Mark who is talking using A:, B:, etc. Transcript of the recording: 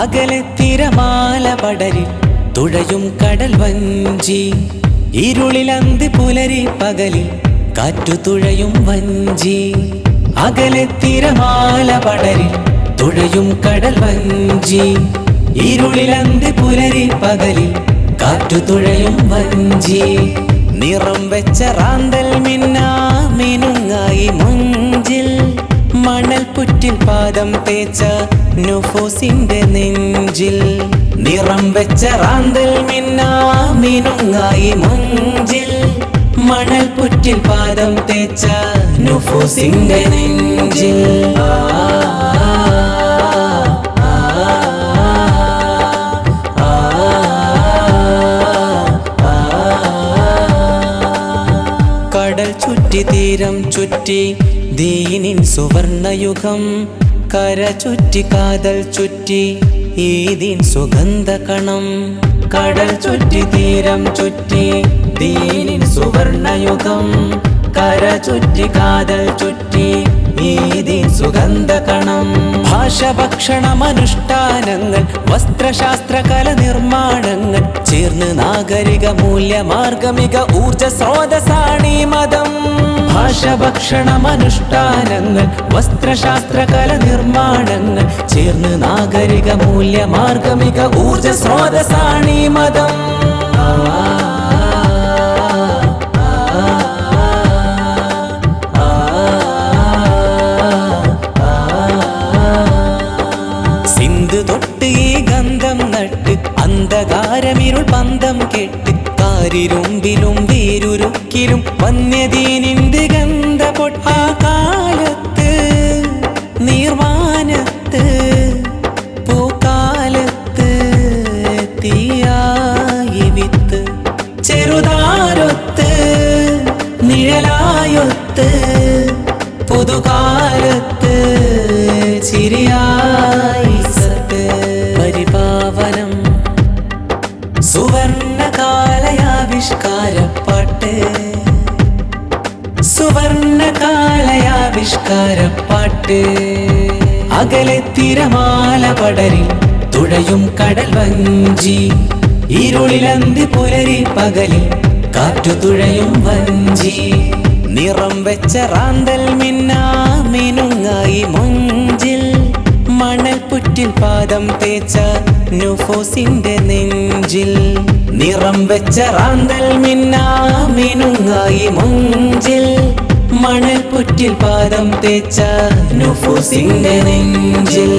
A: അകലെ തിരമാല പടരിൽ തുഴയും കടൽ വഞ്ചി, ഇരുളിലന്തി പുലരി പകലിൽ കാറ്റു തുഴയും വഞ്ചി. അകലെ തിരമാല പടരിൽ തുഴയും കടൽ വഞ്ചി, ഇരുളിലന്തി പുലരി പകലിൽ കാറ്റു തുഴയും വഞ്ചി. നിറം വെച്ച റാന്തൽ മിന്നാ മിനുങ്ങായി മുഞ്ചിൽ, മണൽ പുറ്റിൽ പാദം തേച്ച നുഫൂസിന്റെ നെഞ്ചിൽ. നിറം വെച്ച റാന്തൽ മിന്നാ മിനുങ്ങായി മുഞ്ചിൽ, മണൽ പുറ്റിൽ പാദം തേച്ച നുഫൂസിന്റെ നെഞ്ചിൽ. കടൽ ചുറ്റി തീരം ചുറ്റി ദീനിൻ സുവർണയുഗം, കര ചുറ്റി കാതൽ ചുറ്റി ഈദിൻ സുഗന്ധ കണം. കടൽ ചുറ്റി തീരം ചുറ്റി ദീനിൻ സുവർണയുഗം, കര ചുറ്റി കാതൽ ചുറ്റി ഈദിൻ സുഗന്ധ കണം. ഭാഷ ഭക്ഷണമനുഷ്ഠാനങ്ങൾ വസ്ത്രശാസ്ത്ര കല നിർമ്മാണങ്ങൾ ചേർന്ന് നാഗരിക മൂല്യമാർഗമിക ഊർജ സ്രോതസാണീ മതം. ഭാഷ ഭക്ഷണമനുഷ്ഠാനങ്ങൾ വസ്ത്രശാസ്ത്ര കല നിർമ്മാണങ്ങൾ ചേർന്ന് നാഗരിക മൂല്യമാർഗമിക ഊർജ സ്രോതസാണീ മതം. സിന്ധു തൊട്ട് ഈ ഗന്ധം നട്ട് അന്ധകാരമിരുൾ പന്തം കെട്ട്, കാരിരുമ്പിലും വീരുരുക്കിലും വന്യദീനിന്റെ ഗന്ധ പൊട്ട. കാലത്ത് നീർവാനത്ത് പൂക്കാലത്ത് തീയായി വിത്ത്, ചെറുതാരൊത്ത് നിഴലായൊത്ത് പുതുകാലത്ത് ചിരിയായി സത്ത്. പരിപാവനം സുവർണകാലയാവിഷ്കാരപ്പാട്ട്, സുവർണകാലയാവിഷ്കാരപ്പാട്ട്. അകലെ തിരമാല പടരിൽ തുഴയും കടൽ വഞ്ചി, ഇരുളിലന്തി പുലരി പകലിൽ കാറ്റു തുഴയും വഞ്ചി. നിറം വെച്ച റാന്തൽ മിന്നാ മിനുങ്ങായി മുഞ്ചിൽ, മണൽ പുറ്റിൽ പാദം തേച്ച നുഫൂസിന്റെ നെഞ്ചിൽ. നിറം വെച്ച റാന്തൽ മിന്നാ മിനുങ്ങായി മുഞ്ചിൽ, മണൽ പുറ്റിൽ പാദം തേച്ച നുഫൂസിന്റെ നെഞ്ചിൽ.